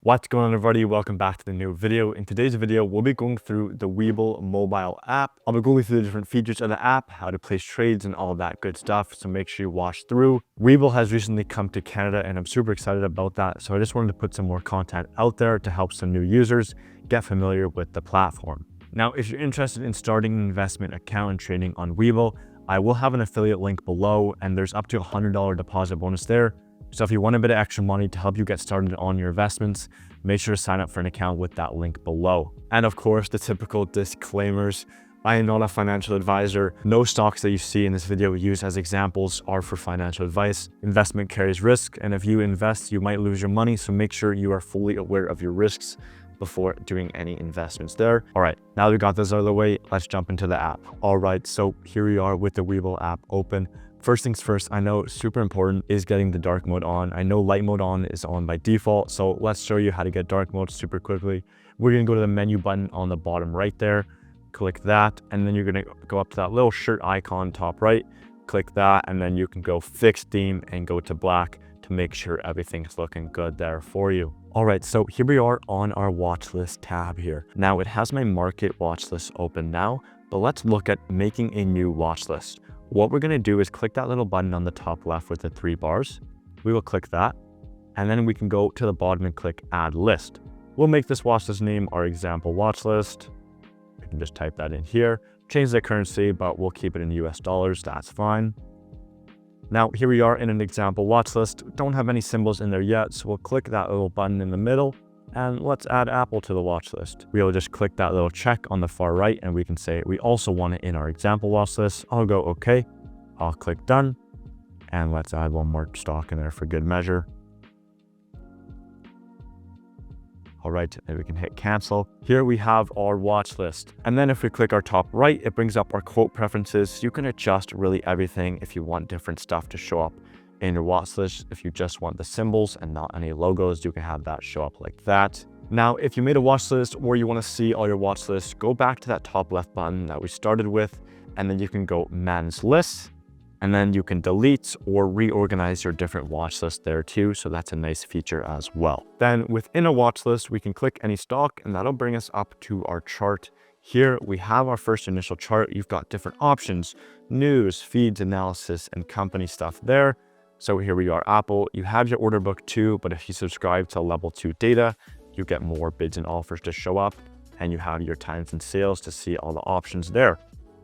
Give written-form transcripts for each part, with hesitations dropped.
What's going on, everybody? Welcome back to the new video. In today's video, we'll be going through the Webull mobile app. I'll be going through the different features of the app, how to place trades and all that good stuff. So make sure you watch through. Webull has recently come to Canada and I'm super excited about that. So I just wanted to put some more content out there to help some new users get familiar with the platform. Now, if you're interested in starting an investment account and trading on Webull, I will have an affiliate link below and there's up to $100 deposit bonus there. So if you want a bit of extra money to help you get started on your investments, make sure to sign up for an account with that link below. And of course, the typical disclaimers. I am not a financial advisor. No stocks that you see in this video used as examples are for financial advice. Investment carries risk, and if you invest, you might lose your money. So make sure you are fully aware of your risks before doing any investments there. All right, now that we got this out of the way, let's jump into the app. All right, so here we are with the Webull app open. First things first, I know super important is getting the dark mode on. I know light mode on is on by default, so let's show you how to get dark mode super quickly. We're gonna go to the menu button on the bottom right there, click that, and then you're gonna go up to that little shirt icon top right, click that, and then you can go fix theme and go to black to make sure everything's looking good there for you. All right, so here we are on our watch list tab here. Now it has my market watch list open now, but let's look at making a new watch list. What we're going to do is click that little button on the top left with the 3 bars. We will click that, and then we can go to the bottom and click add list. We'll make this watch list name our example watch list. We can just type that in here, change the currency, but we'll keep it in US dollars. That's fine. Now here we are in an example watch list. Don't have any symbols in there yet, so we'll click that little button in the middle. And let's add Apple to the watch list. We'll just click that little check on the far right and we can say we also want it in our example watch list. I'll go okay. I'll click done. And let's add one more stock in there for good measure. All right, then we can hit cancel. Here we have our watch list. And then if we click our top right, it brings up our quote preferences. You can adjust really everything if you want different stuff to show up in your watch list. If you just want the symbols and not any logos, you can have that show up like that. Now, if you made a watch list or you want to see all your watch lists, go back to that top left button that we started with, and then you can go manage lists, and then you can delete or reorganize your different watch lists there too. So that's a nice feature as well. Then within a watch list, we can click any stock and that'll bring us up to our chart. Here we have our first initial chart. You've got different options, news, feeds, analysis, and company stuff there. So here we are, Apple. You have your order book too, but if you subscribe to level 2 data, you get more bids and offers to show up, and you have your times and sales to see all the options there.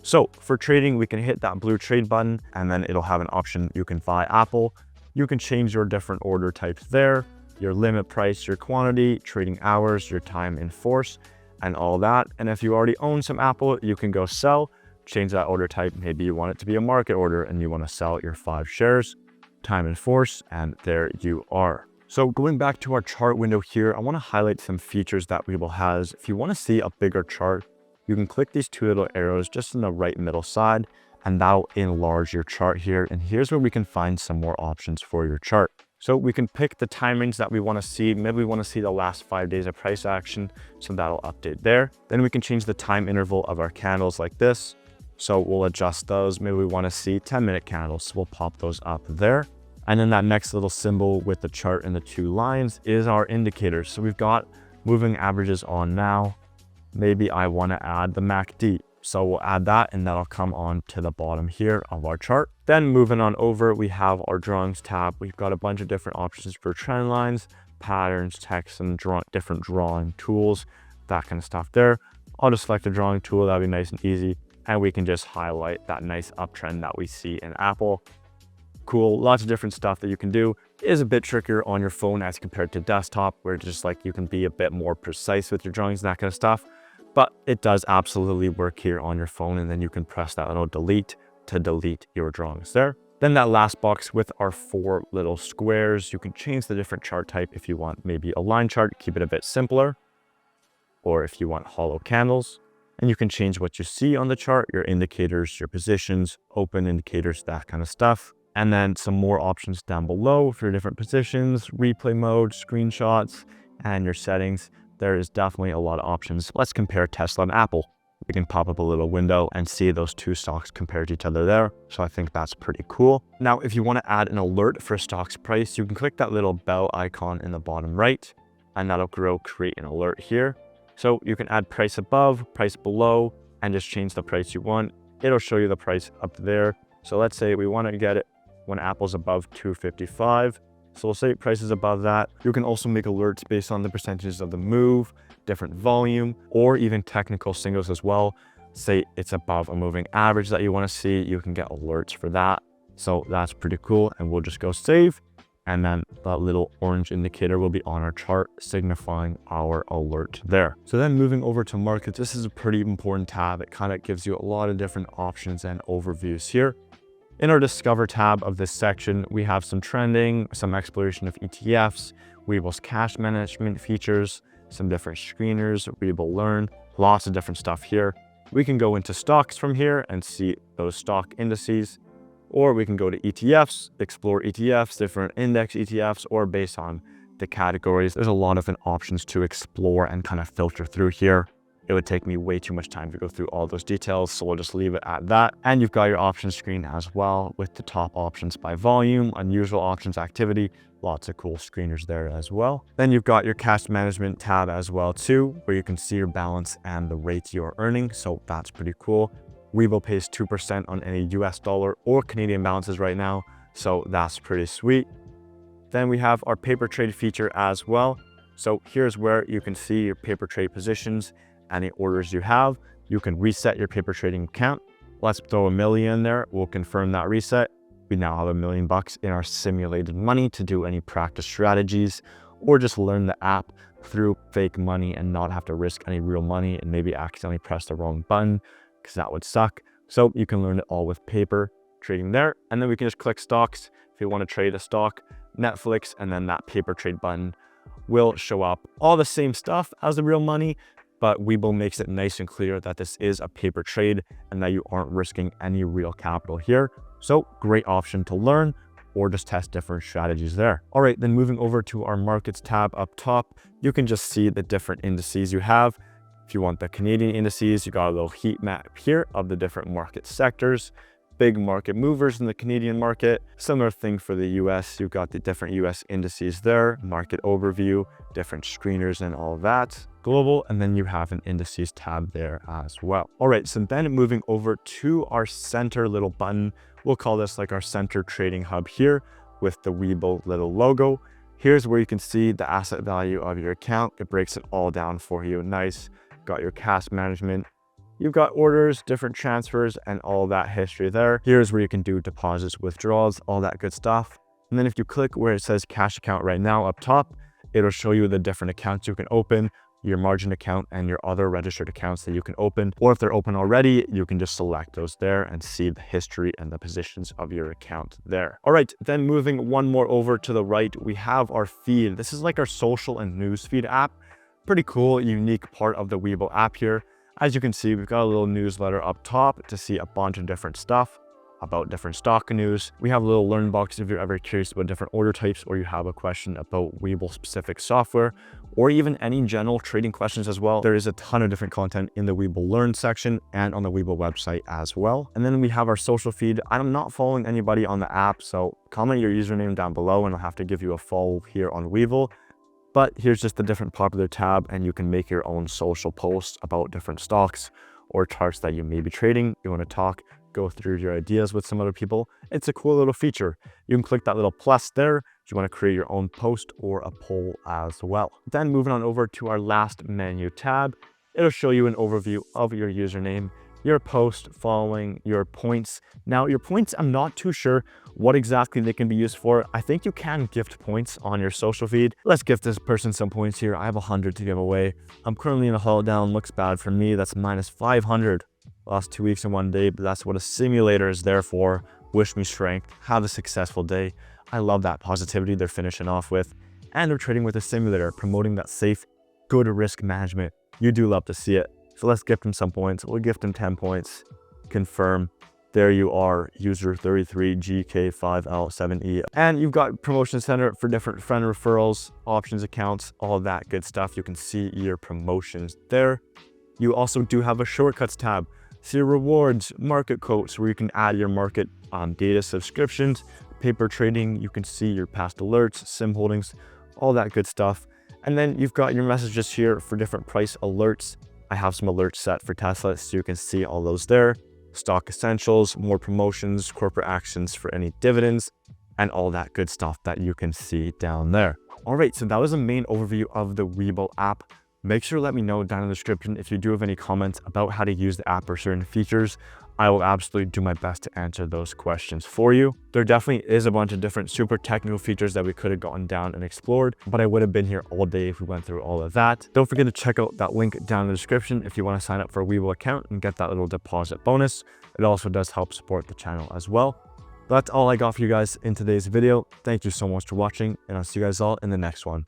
So for trading, we can hit that blue trade button, and then it'll have an option. You can buy Apple. You can change your different order types there, your limit price, your quantity, trading hours, your time in force, and all that. And if you already own some Apple, you can go sell, change that order type. Maybe you want it to be a market order and you want to sell your 5 shares. Time in force, and there you are. So going back to our chart window here, I want to highlight some features that Webull has. If you want to see a bigger chart, you can click these 2 little arrows just in the right middle side, and that'll enlarge your chart here. And here's where we can find some more options for your chart. So we can pick the time range that we want to see. Maybe we want to see the last 5 days of price action, so that'll update there. Then we can change the time interval of our candles like this. So we'll adjust those. Maybe we want to see 10-minute candles. So we'll pop those up there. And then that next little symbol with the chart and the 2 lines is our indicators. So we've got moving averages on now. Maybe I want to add the MACD. So we'll add that and that'll come on to the bottom here of our chart. Then moving on over, we have our drawings tab. We've got a bunch of different options for trend lines, patterns, text, and different drawing tools, that kind of stuff there. I'll just select a drawing tool. That'll be nice and easy. And we can just highlight that nice uptrend that we see in Apple. Cool, lots of different stuff that you can do. It is a bit trickier on your phone as compared to desktop, where just like you can be a bit more precise with your drawings and that kind of stuff. But it does absolutely work here on your phone, and then you can press that little delete to delete your drawings there. Then that last box with our 4 little squares, you can change the different chart type if you want maybe a line chart, keep it a bit simpler, or if you want hollow candles. And you can change what you see on the chart, your indicators, your positions, open indicators, that kind of stuff. And then some more options down below for different positions, replay mode, screenshots, and your settings. There is definitely a lot of options. Let's compare Tesla and Apple. We can pop up a little window and see those 2 stocks compared to each other there. So I think that's pretty cool. Now, if you want to add an alert for a stock's price, you can click that little bell icon in the bottom right. and that'll create an alert here. So you can add price above, price below, and just change the price you want. It'll show you the price up there. So let's say we want to get it when Apple's above 255. So we'll say price is above that. You can also make alerts based on the percentages of the move, different volume, or even technical signals as well. Say it's above a moving average that you want to see, you can get alerts for that. So that's pretty cool. And we'll just go save. And then that little orange indicator will be on our chart signifying our alert there. So then moving over to markets, this is a pretty important tab. It kind of gives you a lot of different options and overviews here. In our Discover tab of this section, we have some trending, some exploration of ETFs, Webull's cash management features, some different screeners, Webull Learn, lots of different stuff here. We can go into stocks from here and see those stock indices, or we can go to ETFs, explore ETFs, different index ETFs, or based on the categories. There's a lot of options to explore and kind of filter through here. It would take me way too much time to go through all those details, so we'll just leave it at that. And you've got your options screen as well with the top options by volume, unusual options activity, lots of cool screeners there as well. Then you've got your cash management tab as well too, where you can see your balance and the rates you're earning, so that's pretty cool. Webull pays 2% on any US dollar or Canadian balances right now, so that's pretty sweet. Then we have our paper trade feature as well. So here's where you can see your paper trade positions, any orders you have. You can reset your paper trading account. Let's throw $1 million in there. We'll confirm that reset. We now have $1 million in our simulated money to do any practice strategies or just learn the app through fake money and not have to risk any real money and maybe accidentally press the wrong button, because that would suck. So you can learn it all with paper trading there. And then we can just click stocks. If you want to trade a stock, Netflix, and then that paper trade button will show up. All the same stuff as the real money, but Webull makes it nice and clear that this is a paper trade and that you aren't risking any real capital here. So great option to learn or just test different strategies there. All right, then moving over to our markets tab up top, you can just see the different indices you have. If you want the Canadian indices, you got a little heat map here of the different market sectors, big market movers in the Canadian market. Similar thing for the US, you've got the different US indices there, market overview, different screeners and all that. Global, and then you have an indices tab there as well. All right, so then moving over to our center little button, we'll call this like our center trading hub here with the Webull little logo. Here's where you can see the asset value of your account. It breaks it all down for you. Nice. Got your cash management. You've got orders, different transfers, and all that history there. Here's where you can do deposits, withdrawals, all that good stuff. And then if you click where it says cash account right now up top, it'll show you the different accounts you can open, your margin account and your other registered accounts that you can open. Or if they're open already, you can just select those there and see the history and the positions of your account there. All right, then moving one more over to the right, we have our feed. This is like our social and news feed app. Pretty cool, unique part of the Webull app here. As you can see, we've got a little newsletter up top to see a bunch of different stuff about different stock news. We have a little learn box if you're ever curious about different order types or you have a question about Webull specific software or even any general trading questions as well. There is a ton of different content in the Webull Learn section and on the Webull website as well. And then we have our social feed. I'm not following anybody on the app, so comment your username down below and I'll have to give you a follow here on Webull. But here's just the different popular tab and you can make your own social posts about different stocks or charts that you may be trading. You want to talk, go through your ideas with some other people. It's a cool little feature. You can click that little plus there if you want to create your own post or a poll as well. Then moving on over to our last menu tab, it'll show you an overview of your username, your post, following, your points. Now your points, I'm not too sure what exactly they can be used for. I think you can gift points on your social feed. Let's gift this person some points here. I have 100 to give away. I'm currently in a hold down, looks bad for me. That's minus 500. Lost 2 weeks in 1 day, but that's what a simulator is there for. Wish me strength, have a successful day. I love that positivity they're finishing off with. And they're trading with a simulator, promoting that safe, good risk management. You do love to see it. So let's gift them some points. We'll gift them 10 points. Confirm. There you are, user 33GK5L7E. And you've got promotion center for different friend referrals, options accounts, all that good stuff. You can see your promotions there. You also do have a shortcuts tab. See your rewards, market quotes, where you can add your market data subscriptions, paper trading. You can see your past alerts, sim holdings, all that good stuff. And then you've got your messages here for different price alerts. I have some alerts set for Tesla, so you can see all those there. Stock essentials, more promotions, corporate actions for any dividends, and all that good stuff that you can see down there. All right, so that was a main overview of the Webull app. Make sure to let me know down in the description if you do have any comments about how to use the app or certain features. I will absolutely do my best to answer those questions for you. There definitely is a bunch of different super technical features that we could have gotten down and explored, but I would have been here all day if we went through all of that. Don't forget to check out that link down in the description if you want to sign up for a Webull account and get that little deposit bonus. It also does help support the channel as well. That's all I got for you guys in today's video. Thank you so much for watching, and I'll see you guys all in the next one.